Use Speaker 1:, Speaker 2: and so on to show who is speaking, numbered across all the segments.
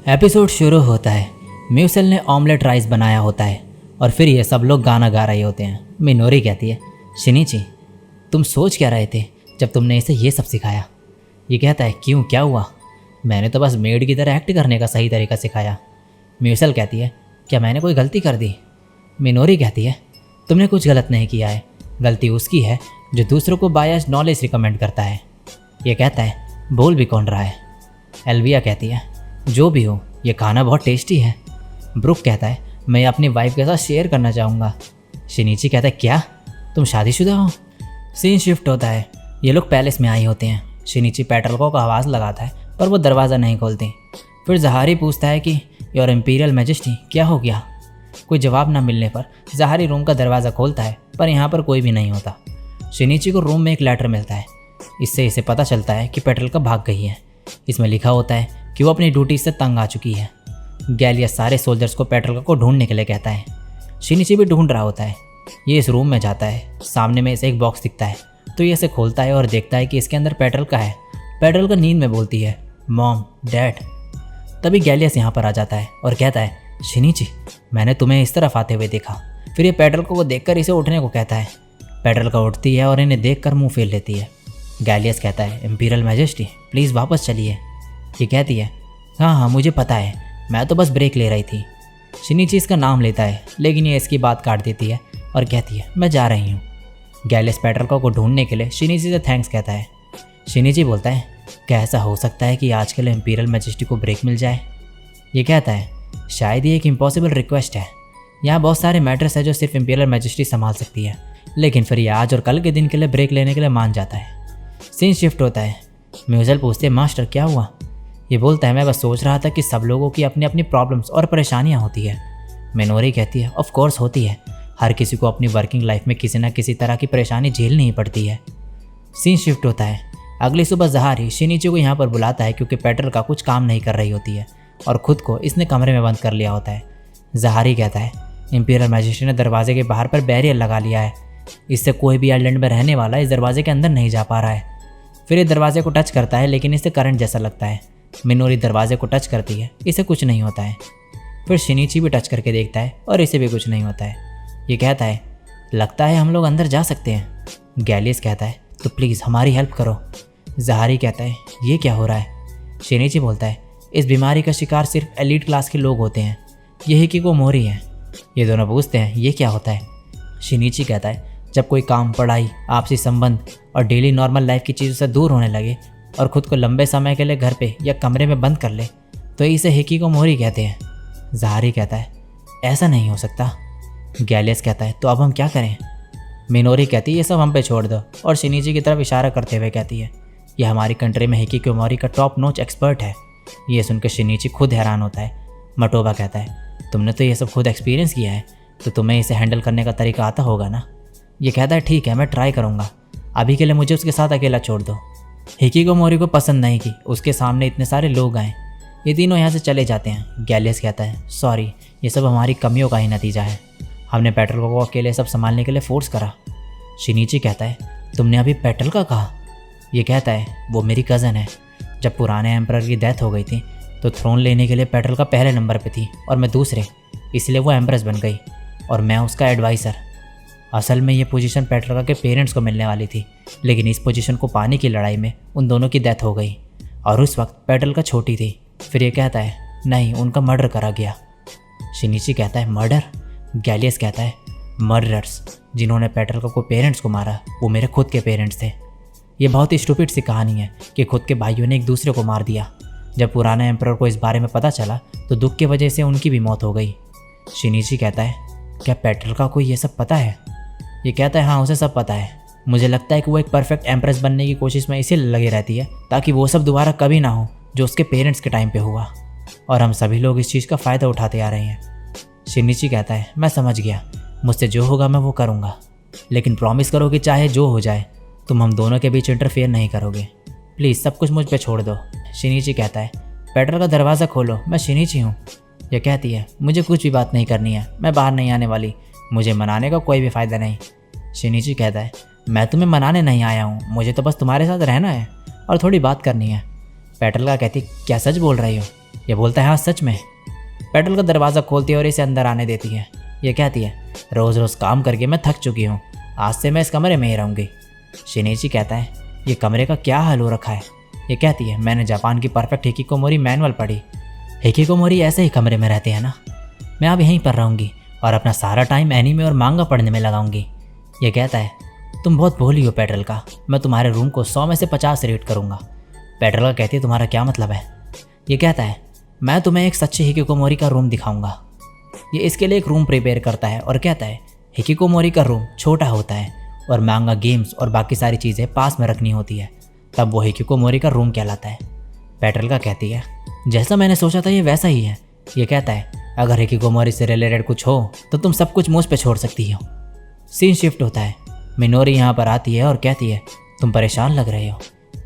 Speaker 1: Episode शुरू होता है। म्यूसल ने ऑमलेट राइस बनाया होता है और फिर ये सब लोग गाना गा रहे होते हैं। मिनोरी कहती है, शिनिची तुम सोच क्या रहे थे जब तुमने इसे ये सब सिखाया? ये कहता है, क्यों, क्या हुआ? मैंने तो बस मेड की तरह एक्ट करने का सही तरीका सिखाया। म्यूसल कहती है, क्या मैंने कोई गलती कर दी? मिनोरी कहती है, तुमने कुछ गलत नहीं किया है, गलती उसकी है जो दूसरों को बायस नॉलेज रिकमेंड करता है। ये कहता है, बोल भी कौन रहा है? एल्विया कहती है, जो भी हो ये खाना बहुत टेस्टी है। ब्रुक कहता है, मैं अपनी वाइफ के साथ शेयर करना चाहूँगा। शिनिची कहता है, क्या तुम शादीशुदा हो? सीन शिफ्ट होता है। ये लोग पैलेस में आई होते हैं। शिनिची पेट्रोल को आवाज़ लगाता है पर वो दरवाज़ा नहीं खोलती। फिर जहारी पूछता है कि योर इम्पीरियल मैजेस्टी क्या हो गया? कोई जवाब ना मिलने पर जहारी रूम का दरवाज़ा खोलता है पर यहाँ पर कोई भी नहीं होता। शिनिची को रूम में एक लेटर मिलता है। इससे इसे पता चलता है कि पेट्रोल का भाग गई है। इसमें लिखा होता है कि वो अपनी ड्यूटी से तंग आ चुकी है। गैलियस सारे सोल्जर्स को पेट्रोल को ढूंढने के लिए कहता है। शिनिची भी ढूंढ रहा होता है। ये इस रूम में जाता है। सामने में इसे एक बॉक्स दिखता है तो ये इसे खोलता है और देखता है कि इसके अंदर पेट्रोल का है। पेट्रोल का नींद में बोलती है, मॉम, डैड। तभी गैलियस यहाँ पर आ जाता है और कहता है, शिनिची मैंने तुम्हें इस तरफ आते हुए देखा। फिर ये पेट्रोल को देखकर इसे उठने को कहता है। पेट्रोल का उठती है और इन्हें देखकर मुंह फेर लेती है। गैलियस कहता है, इम्पीरियल मैजेस्टी प्लीज़ वापस चलिए। ये कहती है, हाँ मुझे पता है, मैं तो बस ब्रेक ले रही थी। शिनिची इसका नाम लेता है लेकिन ये इसकी बात काट देती है और कहती है, मैं जा रही हूँ। गैलियस पेट्रोल को ढूंढने के लिए शिनिची से थैंक्स कहता है। शिनिची बोलता है, क्या ऐसा हो सकता है कि आज के लिए इम्पीरियल मैजेस्टी को ब्रेक मिल जाए? ये कहता है, शायद ये एक इम्पॉसिबल रिक्वेस्ट है। यहाँ बहुत सारे मैटर्स है जो सिर्फ इम्पीरियल मैजेस्टी संभाल सकती है, लेकिन फिर ये आज और कल के दिन के लिए ब्रेक लेने के लिए मान जाता है। सीन शिफ्ट होता है। म्यूजल पूछते हैं, मास्टर क्या हुआ? ये बोलता है, मैं बस सोच रहा था कि सब लोगों की अपनी अपनी प्रॉब्लम्स और परेशानियाँ होती है। मिनोरी कहती है, ऑफ कोर्स होती है, हर किसी को अपनी वर्किंग लाइफ में किसी न किसी तरह की परेशानी झेलनी ही पड़ती है। सीन शिफ्ट होता है। अगली सुबह जहारी शिनिची को यहाँ पर बुलाता है क्योंकि पेट्रोल का कुछ काम नहीं कर रही होती है और ख़ुद को इसने कमरे में बंद कर लिया होता है। जहारी कहता है, इम्पीरियल मैजिस्ट्रेट ने दरवाजे के बाहर पर बैरियर लगा लिया है, इससे कोई भी आइलैंड में रहने वाला इस दरवाजे के अंदर नहीं जा पा रहा है। फिर ये दरवाजे को टच करता है लेकिन इससे करंट जैसा लगता है। मिनोरी दरवाजे को टच करती है, इसे कुछ नहीं होता है। फिर शिनिची भी टच करके देखता है और इसे भी कुछ नहीं होता है। ये कहता है, लगता है हम लोग अंदर जा सकते हैं। गैलियस कहता है, तो प्लीज़ हमारी हेल्प करो। जहारी कहता है, ये क्या हो रहा है? शिनिची बोलता है, इस बीमारी का शिकार सिर्फ एलीट क्लास के लोग होते हैं, ये हिकिकोमोरी है। ये दोनों पूछते हैं, ये क्या होता है? शिनिची कहता है, जब कोई काम, पढ़ाई, आपसी संबंध और डेली नॉर्मल लाइफ की चीज़ों से दूर होने लगे और ख़ुद को लंबे समय के लिए घर पे या कमरे में बंद कर ले तो इसे हिकिकोमोरी कहते हैं। जहारी कहता है, ऐसा नहीं हो सकता। गैलियस कहता है, तो अब हम क्या करें? मिनोरी कहती है, ये सब हम पे छोड़ दो और शिनिची की तरफ इशारा करते हुए कहती है, यह हमारी कंट्री में हिकिकोमोरी का टॉप नॉच एक्सपर्ट है। ये सुनकर शिनिची खुद हैरान होता है। मटोबा कहता है, तुमने तो ये सब खुद एक्सपीरियंस किया है तो तुम्हें इसे हैंडल करने का तरीका आता होगा ना? ये कहता है, ठीक है मैं ट्राई करूँगा, अभी के लिए मुझे उसके साथ अकेला छोड़ दो। हिकिकोमोरी को पसंद नहीं कि उसके सामने इतने सारे लोग आए। ये तीनों यहाँ से चले जाते हैं। गैलियस कहता है, सॉरी, ये सब हमारी कमियों का ही नतीजा है, हमने पेट्रोल को अकेले सब संभालने के लिए फोर्स करा। शिनिची कहता है, तुमने अभी पेट्रोल का कहा? ये कहता है, वो मेरी कज़न है। जब पुराने एम्परर की डेथ हो गई थी तो थ्रोन लेने के लिए पेट्रोल का पहले नंबर पे थी और मैं दूसरे, इसलिए वो एम्प्रेस बन गई और मैं उसका एडवाइज़र। असल में ये पोजीशन पेट्रोल के पेरेंट्स को मिलने वाली थी, लेकिन इस पोजीशन को पाने की लड़ाई में उन दोनों की डेथ हो गई और उस वक्त पेट्रोल का छोटी थी। फिर ये कहता है, नहीं, उनका मर्डर करा गया। शिनिची कहता है, मर्डर? गैलियस कहता है, मर्डरर्स जिन्होंने पेट्रोल को पेरेंट्स को मारा वो मेरे खुद के पेरेंट्स थे। ये बहुत ही स्टूपिड सी कहानी है कि खुद के भाइयों ने एक दूसरे को मार दिया। जब पुराने एम्परर को इस बारे में पता चला तो दुख की वजह से उनकी भी मौत हो गई। शिनिची कहता है, क्या पेट्रोल का कोई ये सब पता है? ये कहता है, हाँ उसे सब पता है। मुझे लगता है कि वो एक परफेक्ट एम्प्रेस बनने की कोशिश में इसीलिए लगी रहती है ताकि वो सब दोबारा कभी ना हो जो उसके पेरेंट्स के टाइम पे हुआ, और हम सभी लोग इस चीज़ का फ़ायदा उठाते आ रहे हैं। शिनिची कहता है, मैं समझ गया, मुझसे जो होगा मैं वो करूँगा, लेकिन प्रॉमिस करो कि चाहे जो हो जाए तुम हम दोनों के बीच इंटरफेयर नहीं करोगे। प्लीज़ सब कुछ मुझ पे छोड़ दो। शिनिची कहता है, पेट्रोल का दरवाज़ा खोलो, मैं शिनिची हूँ। यह कहती है, मुझे कुछ भी बात नहीं करनी है, मैं बाहर नहीं आने वाली, मुझे मनाने का कोई भी फ़ायदा नहीं। शिनिची कहता है, मैं तुम्हें मनाने नहीं आया हूँ, मुझे तो बस तुम्हारे साथ रहना है और थोड़ी बात करनी है। पेट्रोल का कहती, क्या सच बोल रही हो? ये बोलता है हाँ सच में। पेट्रोल का दरवाज़ा खोलती है और इसे अंदर आने देती है। ये कहती है रोज़ रोज़ काम करके मैं थक चुकी हूँ, आज से मैं इस कमरे में ही रहूँगी। शिनिची कहता है ये कमरे का क्या हाल हो रखा है। ये कहती है मैंने जापान की परफेक्ट हिकिकोमोरी मैनुअल पढ़ी। हिकिकोमोरी ऐसे ही कमरे में रहते हैं ना। मैं अब यहीं पर रहूँगी और अपना सारा टाइम एनीमे और मांगा पढ़ने में लगाऊंगी। ये कहता है तुम बहुत भोली हो पेट्रोल का, मैं तुम्हारे रूम को 100 में से 50 रेट करूँगा। पेट्रोल का कहती है तुम्हारा क्या मतलब है। ये कहता है मैं तुम्हें एक सच्ची हिकिकोमोरी का रूम दिखाऊंगा। ये इसके लिए एक रूम प्रिपेयर करता है और कहता है हिकिकोमोरी का रूम छोटा होता है और मांगा, गेम्स और बाकी सारी चीज़ें पास में रखनी होती है, तब वो हिकिकोमोरी का रूम कहलाता है। पेट्रोल का कहती है जैसा मैंने सोचा था ये वैसा ही है। ये कहता है अगर हिकिकोमोरी से रिलेटेड कुछ हो तो तुम सब कुछ मुझ पे छोड़ सकती हो। सीन शिफ्ट होता है। मिनोरी यहाँ पर आती है और कहती है तुम परेशान लग रहे हो।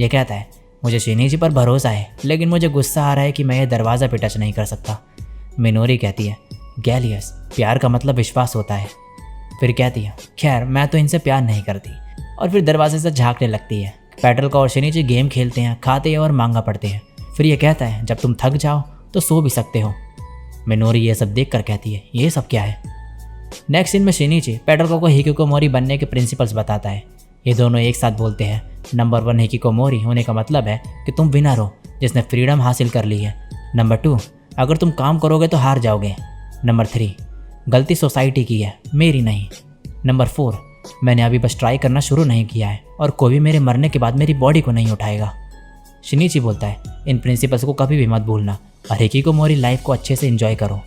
Speaker 1: ये कहता है मुझे शिनिची पर भरोसा है, लेकिन मुझे गुस्सा आ रहा है कि मैं ये दरवाज़ा पे टच नहीं कर सकता। मिनोरी कहती है गैलियस, प्यार का मतलब विश्वास होता है। फिर कहती है खैर मैं तो इनसे प्यार नहीं करती, और फिर दरवाजे से झांकने लगती है। पेट्रोल का और शिनिची गेम खेलते हैं, खाते हैं और मांगा पढ़ते हैं। फिर ये कहता है जब तुम थक जाओ तो सो भी सकते हो। मिनोरी ये सब देख कर कहती है ये सब क्या है। नेक्स्ट सीन में शिनिची पेट्रोल को हिकिकोमोरी बनने के प्रिंसिपल्स बताता है। ये दोनों एक साथ बोलते हैं नंबर 1 हिकिकोमोरी होने का मतलब है कि तुम विनर हो जिसने फ्रीडम हासिल कर ली है। नंबर 2 अगर तुम काम करोगे तो हार जाओगे। नंबर 3 गलती सोसाइटी की है, मेरी नहीं। नंबर 4 मैंने अभी बस ट्राई करना शुरू नहीं किया है और कोई भी मेरे मरने के बाद मेरी बॉडी को नहीं उठाएगा। शिनिची बोलता है इन प्रिंसिपल्स को कभी भी मत भूलना और हिकिकोमोरी लाइफ को अच्छे से एंजॉय करो।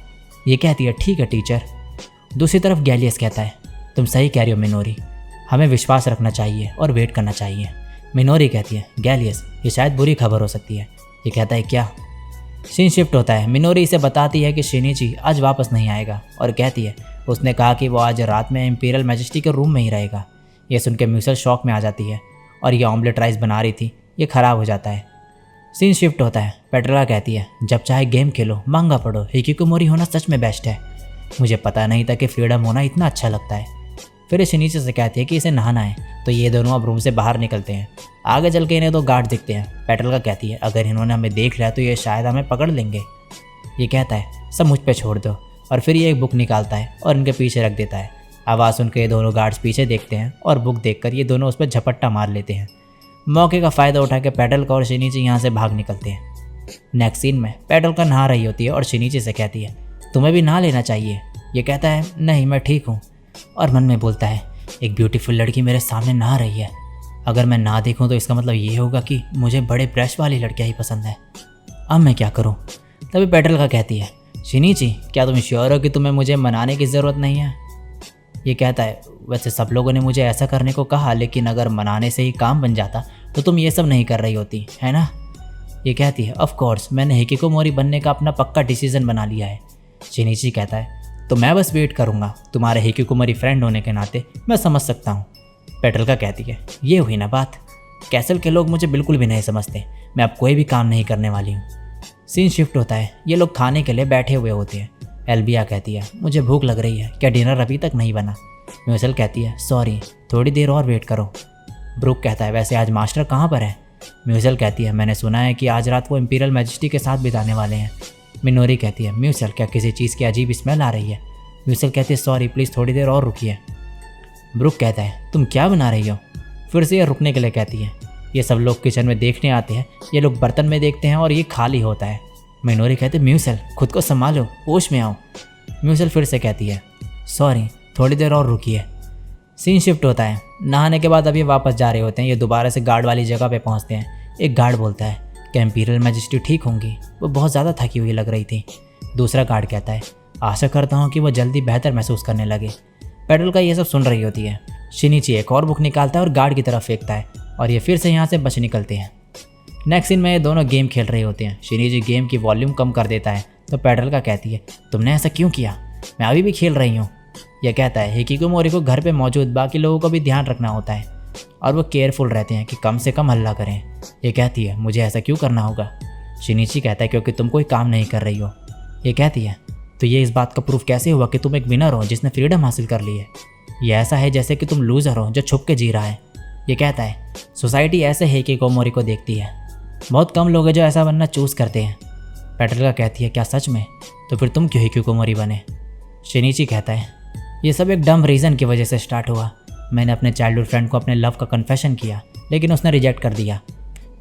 Speaker 1: ये कहती है ठीक है टीचर। दूसरी तरफ गैलियस कहता है तुम सही कह रही हो मिनोरी, हमें विश्वास रखना चाहिए और वेट करना चाहिए। मिनोरी कहती है गैलियस ये शायद बुरी खबर हो सकती है। ये कहता है क्या। सीन शिफ्ट होता है। मिनोरी इसे बताती है कि शिनिची आज वापस नहीं आएगा और कहती है उसने कहा कि वो आज रात में इंपीरियल मैजेस्टी के रूम में ही रहेगा। ये सुन के म्यूसल शॉक में आ जाती है और ये ऑमलेट राइस बना रही थी, ये ख़राब हो जाता है। सीन शिफ्ट होता है। पेट्रोला कहती है जब चाहे गेम खेलो, मांगा पढ़ो, हिकिकोमोरी होना सच में बेस्ट है। मुझे पता नहीं था कि फ्रीडम होना इतना अच्छा लगता है। फिर ये शिनिची से कहती है कि इसे नहाना है, तो ये दोनों अब रूम से बाहर निकलते हैं। आगे चल के इन्हें 2 गार्ड दिखते हैं। पेट्रोल का कहती है अगर इन्होंने हमें देख लिया तो ये शायद हमें पकड़ लेंगे। ये कहता है सब मुझ पे छोड़ दो, और फिर ये एक बुक निकालता है और इनके पीछे रख देता है। आवाज़ सुन के ये दोनों गार्ड्स पीछे देखते हैं और बुक देखकर ये दोनों उस पर झपट्टा मार लेते हैं। मौके का फ़ायदा उठा के पेट्रोल का और शिनिची यहाँ से भाग निकलते हैं। नेक्स्ट सीन में पेट्रोल का नहा रही होती है और शिनिची से कहती है तुम्हें भी नहा लेना चाहिए। ये कहता है नहीं मैं ठीक हूँ, और मन में बोलता है एक ब्यूटीफुल लड़की मेरे सामने नहा रही है, अगर मैं ना देखूं तो इसका मतलब ये होगा कि मुझे बड़े ब्रश वाली लड़कियां ही पसंद है। अब मैं क्या करूं। तभी पेट्रोल का कहती है शिनिची क्या तुम श्योर हो कि तुम्हें मुझे मनाने की ज़रूरत नहीं है। ये कहता है वैसे सब लोगों ने मुझे ऐसा करने को कहा, लेकिन अगर मनाने से ही काम बन जाता तो तुम ये सब नहीं कर रही होती, है ना। ये कहती है ऑफ कोर्स मैंने हिकिकोमोरी बनने का अपना पक्का डिसीजन बना लिया है। शिनिची कहता है तो मैं बस वेट करूँगा, तुम्हारे हिकिकोमोरी फ्रेंड होने के नाते मैं समझ सकता हूँ। पेट्रोल का कहती है ये हुई ना बात, कैसल के लोग मुझे बिल्कुल भी नहीं समझते, मैं अब कोई भी काम नहीं करने वाली हूँ। सीन शिफ्ट होता है। ये लोग खाने के लिए बैठे हुए होते हैं। एल्बिया कहती है मुझे भूख लग रही है, क्या डिनर अभी तक नहीं बना। म्यूसल कहती है सॉरी थोड़ी देर और वेट करो। ब्रूक कहता है वैसे आज मास्टर कहाँ पर है। म्यूसल कहती है मैंने सुना है कि आज रात वो इंपीरियल मैजेस्टी के साथ बिताने वाले हैं। मिनोरी कहती है म्यूसल क्या किसी चीज़ की अजीब स्मेल आ रही है। म्यूसल कहती है सॉरी प्लीज़ थोड़ी देर और रुकिए। ब्रूक कहता है तुम क्या बना रही हो। फिर से ये रुकने के लिए कहती है। ये सब लोग किचन में देखने आते हैं, ये लोग बर्तन में देखते हैं और ये खाली होता है। मिनोरी कहते म्यूसल खुद को संभालो, होश में आओ। म्यूसल फिर से कहती है सॉरी थोड़ी देर और रुकिए। सीन शिफ्ट होता है। नहाने के बाद अब ये वापस जा रहे होते हैं। ये दोबारा से गार्ड वाली जगह पे पहुंचते हैं। एक गार्ड बोलता है कि इंपीरियल मैजेस्टी ठीक होंगी, वो बहुत ज़्यादा थकी हुई लग रही थी। दूसरा गार्ड कहता है आशा करता हूँ कि वो जल्दी बेहतर महसूस करने लगे। पेट्रोल का ये सब सुन रही होती है। शिनिची एक और बुक निकालता है और गार्ड की तरफ फेंकता है और ये फिर से यहाँ से बच निकलते हैं। नेक्स्ट सीन में ये दोनों गेम खेल रहे होते हैं। शिनिची गेम की वॉल्यूम कम कर देता है तो पेट्रोल का कहती है तुमने ऐसा क्यों किया, मैं अभी भी खेल रही हूँ। यह कहता है हिकिकोमोरी को घर पे मौजूद बाकी लोगों को भी ध्यान रखना होता है और वो केयरफुल रहते हैं कि कम से कम हल्ला करें। ये कहती है मुझे ऐसा क्यों करना होगा। शिनिची कहता है क्योंकि तुम कोई काम नहीं कर रही हो। ये कहती है तो ये इस बात का प्रूफ कैसे हुआ कि तुम एक विनर हो जिसने फ्रीडम हासिल कर ली है। ये ऐसा है जैसे कि तुम लूज़र हो जो छुप के जी रहा है। ये कहता है सोसाइटी ऐसे हिकिकोमोरी को देखती है, बहुत कम लोग हैं जो ऐसा बनना चूज़ करते हैं। पेट्रिका कहती है क्या सच में? तो फिर तुम क्यों हिकिकोमोरी बने? शिनिची कहता है ये सब एक डम रीज़न की वजह से स्टार्ट हुआ। मैंने अपने चाइल्डहुड फ्रेंड को अपने लव का कन्फेशन किया, लेकिन उसने रिजेक्ट कर दिया।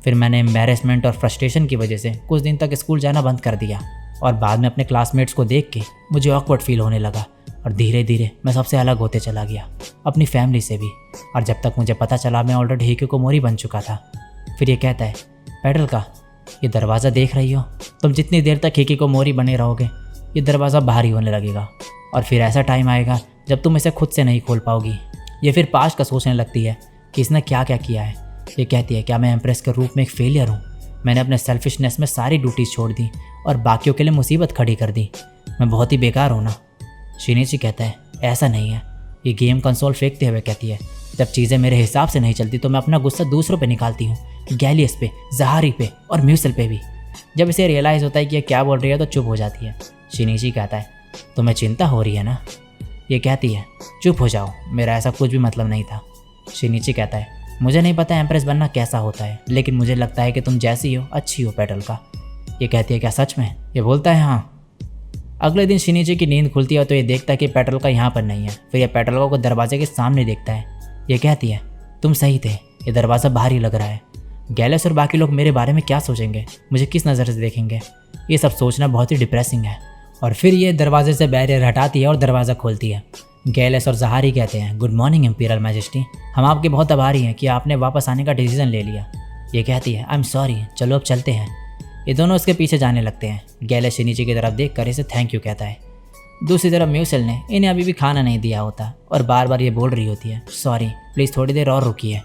Speaker 1: फिर मैंने एम्बेरसमेंट और फ्रस्ट्रेशन की वजह से कुछ दिन तक स्कूल जाना बंद कर दिया, और बाद में अपने क्लासमेट्स को देख के मुझे ऑकवर्ड फील होने लगा, और धीरे धीरे मैं सबसे अलग होते चला गया, अपनी फैमिली से भी। और जब तक मुझे पता चला मैं ऑलरेडी हिकिकोमोरी बन चुका था। फिर ये कहता है पेट्रिका ये दरवाज़ा देख रही हो, तुम जितनी देर तक हिकिकोमोरी बने रहोगे ये दरवाज़ा बाहर ही होने लगेगा, और फिर ऐसा टाइम आएगा जब तुम इसे खुद से नहीं खोल पाओगी। ये फिर पास्ट का सोचने लगती है कि इसने क्या क्या किया है। ये कहती है क्या मैं एम्प्रेस के रूप में एक फेलियर हूँ? मैंने अपने सेल्फिशनेस में सारी ड्यूटीज़ छोड़ दी और बाकियों के लिए मुसीबत खड़ी कर दी। मैं बहुत ही बेकार हूँ ना? शिनिची कहता है ऐसा नहीं है। ये गेम कंसोल फेंकते हुए कहती है जब चीज़ें मेरे हिसाब से नहीं चलती तो मैं अपना गुस्सा दूसरों पे निकालती हूँ, गैलियस पे, ज़हारी पे और म्यूसल पे भी। जब इसे रियलाइज़ होता है कि ये क्या बोल रही है तो चुप हो जाती है। शिनिची कहता है तुम्हें चिंता हो रही है ना? ये कहती है चुप हो जाओ, मेरा ऐसा कुछ भी मतलब नहीं था। शिनिची कहता है मुझे नहीं पता एम्प्रेस बनना कैसा होता है, लेकिन मुझे लगता है कि तुम जैसी हो अच्छी हो पेट्रिका। ये कहती है क्या सच में? ये बोलता है हाँ। अगले दिन शिनिची की नींद खुलती है तो ये देखता है कि पेट्रिका यहाँ पर नहीं है। फिर ये पेट्रिका को दरवाजे के सामने देखता है। ये कहती है तुम सही थे, ये दरवाज़ा बाहर ही लग रहा है। गैलेस और बाकी लोग मेरे बारे में क्या सोचेंगे, मुझे किस नज़र से देखेंगे? ये सब सोचना बहुत ही डिप्रेसिंग है। और फिर ये दरवाजे से बैरियर हटाती है और दरवाज़ा खोलती है। गैलेस और ज़हारी कहते हैं गुड मॉर्निंग इम्पीरियल मैजेस्टी, हम आपके बहुत आभारी हैं कि आपने वापस आने का डिसीजन ले लिया। ये कहती है आई एम सॉरी, चलो अब चलते हैं। ये दोनों उसके पीछे जाने लगते हैं। गैलेस शिनिची की तरफ देख कर इसे थैंक यू कहता है। दूसरी तरफ म्यूसल ने इन्हें अभी भी खाना नहीं दिया होता और बार बार ये बोल रही होती है सॉरी प्लीज़ थोड़ी देर और रुकिए।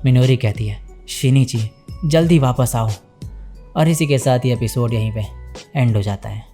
Speaker 1: मिनोरी कहती है शिनिची जल्दी वापस आओ। और इसी के साथ ये एपिसोड यहीं पे एंड हो जाता है।